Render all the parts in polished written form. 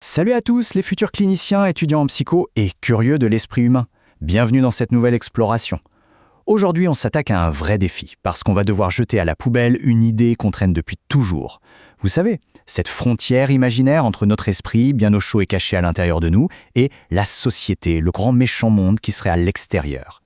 Salut à tous les futurs cliniciens, étudiants en psycho et curieux de l'esprit humain. Bienvenue dans cette nouvelle exploration. Aujourd'hui, on s'attaque à un vrai défi, parce qu'on va devoir jeter à la poubelle une idée qu'on traîne depuis toujours. Vous savez, cette frontière imaginaire entre notre esprit, bien au chaud et caché à l'intérieur de nous, et la société, le grand méchant monde qui serait à l'extérieur.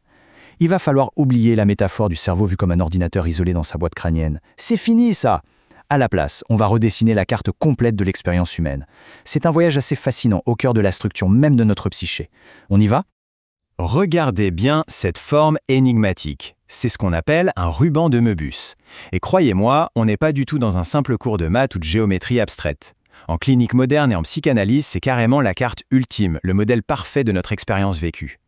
Il va falloir oublier la métaphore du cerveau vu comme un ordinateur isolé dans sa boîte crânienne. C'est fini ça! À la place, on va redessiner la carte complète de l'expérience humaine. C'est un voyage assez fascinant au cœur de la structure même de notre psyché. On y va ? Regardez bien cette forme énigmatique. C'est ce qu'on appelle un ruban de Möbius. Et croyez-moi, on n'est pas du tout dans un simple cours de maths ou de géométrie abstraite. En clinique moderne et en psychanalyse, c'est carrément la carte ultime, le modèle parfait de notre expérience vécue.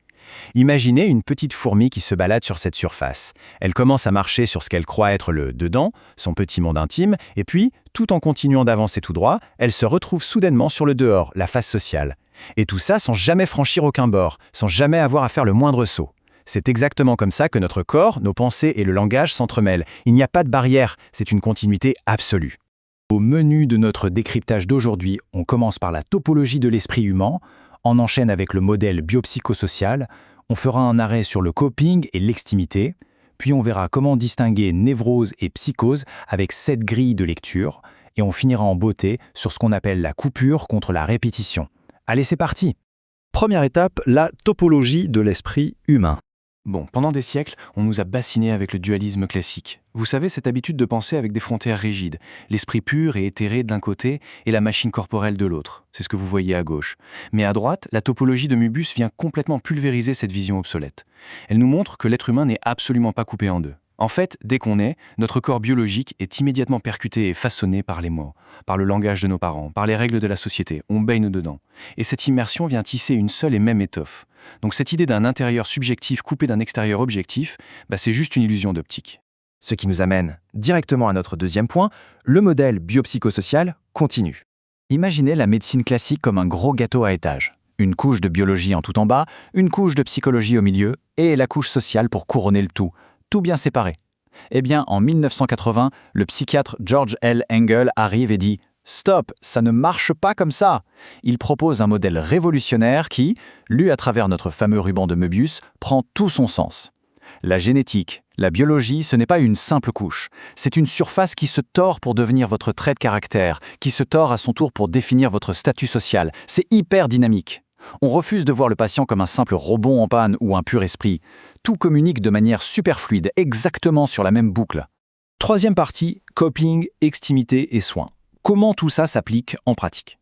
Imaginez une petite fourmi qui se balade sur cette surface. Elle commence à marcher sur ce qu'elle croit être le dedans, son petit monde intime, et puis, tout en continuant d'avancer tout droit, elle se retrouve soudainement sur le dehors, la face sociale. Et tout ça sans jamais franchir aucun bord, sans jamais avoir à faire le moindre saut. C'est exactement comme ça que notre corps, nos pensées et le langage s'entremêlent. Il n'y a pas de barrière, c'est une continuité absolue. Au menu de notre décryptage d'aujourd'hui, on commence par la topologie de l'esprit humain, on enchaîne avec le modèle biopsychosocial, on fera un arrêt sur le coping et l'extimité, puis on verra comment distinguer névrose et psychose avec 7 grilles de lecture, et on finira en beauté sur ce qu'on appelle la coupure contre la répétition. Allez, c'est parti! Première étape, la topologie de l'esprit humain. Bon, pendant des siècles, on nous a bassinés avec le dualisme classique. Vous savez, cette habitude de penser avec des frontières rigides, l'esprit pur et éthéré d'un côté et la machine corporelle de l'autre. C'est ce que vous voyez à gauche. Mais à droite, la topologie de Möbius vient complètement pulvériser cette vision obsolète. Elle nous montre que l'être humain n'est absolument pas coupé en deux. En fait, dès qu'on est, notre corps biologique est immédiatement percuté et façonné par les mots, par le langage de nos parents, par les règles de la société. On baigne dedans. Et cette immersion vient tisser une seule et même étoffe. Donc cette idée d'un intérieur subjectif coupé d'un extérieur objectif, c'est juste une illusion d'optique. Ce qui nous amène directement à notre deuxième point, le modèle biopsychosocial continue. Imaginez la médecine classique comme un gros gâteau à étages. Une couche de biologie en tout en bas, une couche de psychologie au milieu, et la couche sociale pour couronner le tout bien séparé. Eh bien, en 1980, le psychiatre George L. Engel arrive et dit « Stop, ça ne marche pas comme ça !» Il propose un modèle révolutionnaire qui, lu à travers notre fameux ruban de Möbius, prend tout son sens. La génétique, la biologie, ce n'est pas une simple couche. C'est une surface qui se tord pour devenir votre trait de caractère, qui se tord à son tour pour définir votre statut social. C'est hyper dynamique. On refuse de voir le patient comme un simple robot en panne ou un pur esprit. Tout communique de manière super fluide, exactement sur la même boucle. Troisième partie, coping, extimité et soins. Comment tout ça s'applique en pratique ?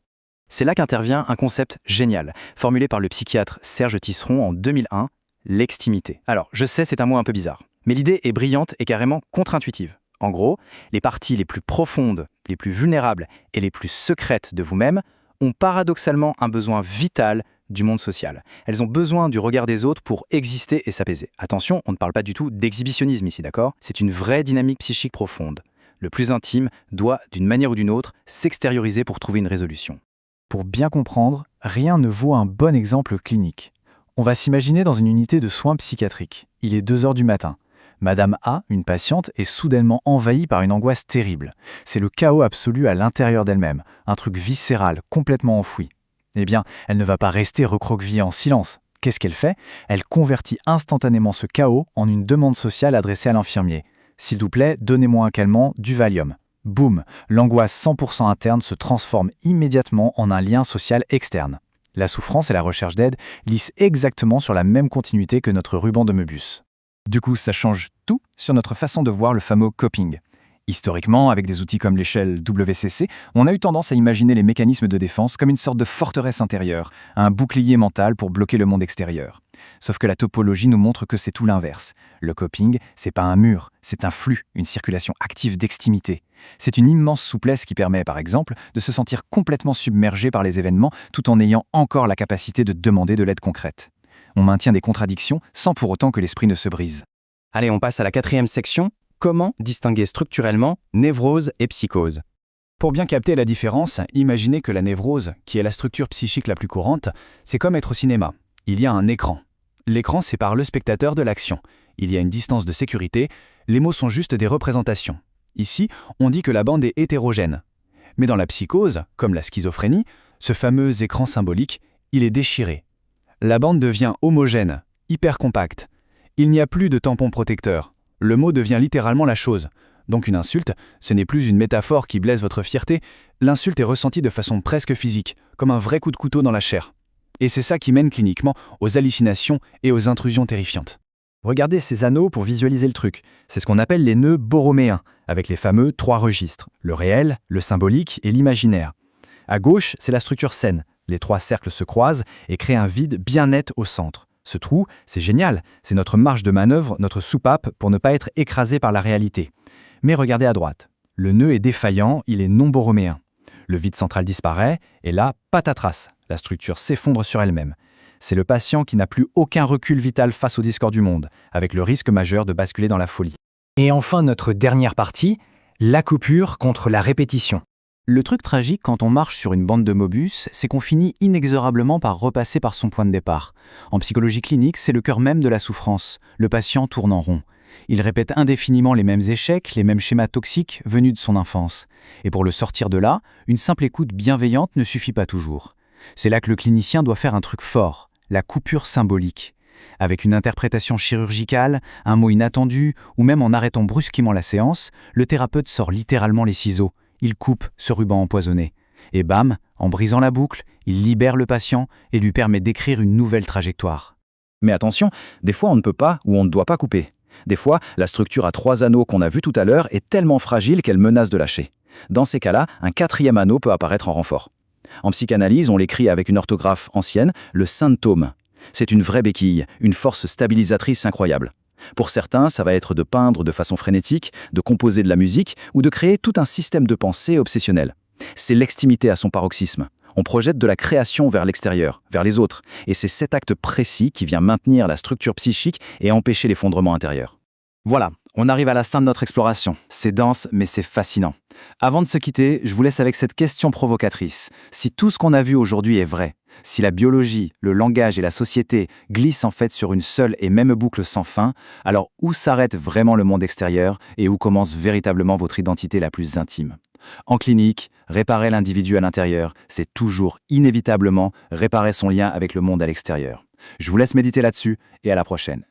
C'est là qu'intervient un concept génial, formulé par le psychiatre Serge Tisseron en 2001, l'extimité. Alors, je sais, c'est un mot un peu bizarre, mais l'idée est brillante et carrément contre-intuitive. En gros, les parties les plus profondes, les plus vulnérables et les plus secrètes de vous-même ont paradoxalement un besoin vital du monde social. Elles ont besoin du regard des autres pour exister et s'apaiser. Attention, on ne parle pas du tout d'exhibitionnisme ici, d'accord ? C'est une vraie dynamique psychique profonde. Le plus intime doit, d'une manière ou d'une autre, s'extérioriser pour trouver une résolution. Pour bien comprendre, rien ne vaut un bon exemple clinique. On va s'imaginer dans une unité de soins psychiatriques. Il est 2h du matin. Madame A, une patiente, est soudainement envahie par une angoisse terrible. C'est le chaos absolu à l'intérieur d'elle-même, un truc viscéral, complètement enfoui. Eh bien, elle ne va pas rester recroquevillée en silence. Qu'est-ce qu'elle fait ? Elle convertit instantanément ce chaos en une demande sociale adressée à l'infirmier. « S'il vous plaît, donnez-moi un calmant, du Valium. » Boum, l'angoisse 100% interne se transforme immédiatement en un lien social externe. La souffrance et la recherche d'aide lissent exactement sur la même continuité que notre ruban de Möbius. Du coup, ça change tout sur notre façon de voir le fameux coping. Historiquement, avec des outils comme l'échelle WCC, on a eu tendance à imaginer les mécanismes de défense comme une sorte de forteresse intérieure, un bouclier mental pour bloquer le monde extérieur. Sauf que la topologie nous montre que c'est tout l'inverse. Le coping, c'est pas un mur, c'est un flux, une circulation active d'extimité. C'est une immense souplesse qui permet, par exemple, de se sentir complètement submergé par les événements tout en ayant encore la capacité de demander de l'aide concrète. On maintient des contradictions sans pour autant que l'esprit ne se brise. Allez, on passe à la 4e section. Comment distinguer structurellement névrose et psychose ? Pour bien capter la différence, imaginez que la névrose, qui est la structure psychique la plus courante, c'est comme être au cinéma. Il y a un écran. L'écran sépare le spectateur de l'action. Il y a une distance de sécurité, les mots sont juste des représentations. Ici, on dit que la bande est hétérogène. Mais dans la psychose, comme la schizophrénie, Ce fameux écran symbolique, il est déchiré. La bande devient homogène, hyper compacte. Il n'y a plus de tampon protecteur. Le mot devient littéralement la chose. Donc une insulte, ce n'est plus une métaphore qui blesse votre fierté, l'insulte est ressentie de façon presque physique, comme un vrai coup de couteau dans la chair. Et c'est ça qui mène cliniquement aux hallucinations et aux intrusions terrifiantes. Regardez ces anneaux pour visualiser le truc. C'est ce qu'on appelle les nœuds borroméens, avec les fameux 3 registres, le réel, le symbolique et l'imaginaire. À gauche, c'est la structure saine. Les 3 cercles se croisent et créent un vide bien net au centre. Ce trou, c'est génial, c'est notre marge de manœuvre, notre soupape pour ne pas être écrasé par la réalité. Mais regardez à droite. Le nœud est défaillant, il est non borroméen. Le vide central disparaît, et là, patatras, la structure s'effondre sur elle-même. C'est le patient qui n'a plus aucun recul vital face au discours du monde, avec le risque majeur de basculer dans la folie. Et enfin, notre dernière partie, la coupure contre la répétition. Le truc tragique quand on marche sur une bande de Mobius, c'est qu'on finit inexorablement par repasser par son point de départ. En psychologie clinique, c'est le cœur même de la souffrance. Le patient tourne en rond. Il répète indéfiniment les mêmes échecs, les mêmes schémas toxiques venus de son enfance. Et pour le sortir de là, une simple écoute bienveillante ne suffit pas toujours. C'est là que le clinicien doit faire un truc fort, la coupure symbolique. Avec une interprétation chirurgicale, un mot inattendu, ou même en arrêtant brusquement la séance, le thérapeute sort littéralement les ciseaux. Il coupe ce ruban empoisonné. Et bam, en brisant la boucle, il libère le patient et lui permet d'écrire une nouvelle trajectoire. Mais attention, des fois on ne peut pas ou on ne doit pas couper. Des fois, la structure à 3 anneaux qu'on a vue tout à l'heure est tellement fragile qu'elle menace de lâcher. Dans ces cas-là, un 4e anneau peut apparaître en renfort. En psychanalyse, on l'écrit avec une orthographe ancienne, le symptôme. C'est une vraie béquille, une force stabilisatrice incroyable. Pour certains, ça va être de peindre de façon frénétique, de composer de la musique ou de créer tout un système de pensée obsessionnel. C'est l'extimité à son paroxysme. On projette de la création vers l'extérieur, vers les autres, et c'est cet acte précis qui vient maintenir la structure psychique et empêcher l'effondrement intérieur. Voilà, on arrive à la fin de notre exploration. C'est dense, mais c'est fascinant. Avant de se quitter, je vous laisse avec cette question provocatrice. Si tout ce qu'on a vu aujourd'hui est vrai, si la biologie, le langage et la société glissent en fait sur une seule et même boucle sans fin, alors où s'arrête vraiment le monde extérieur et où commence véritablement votre identité la plus intime ? En clinique, réparer l'individu à l'intérieur, c'est toujours inévitablement réparer son lien avec le monde à l'extérieur. Je vous laisse méditer là-dessus et à la prochaine.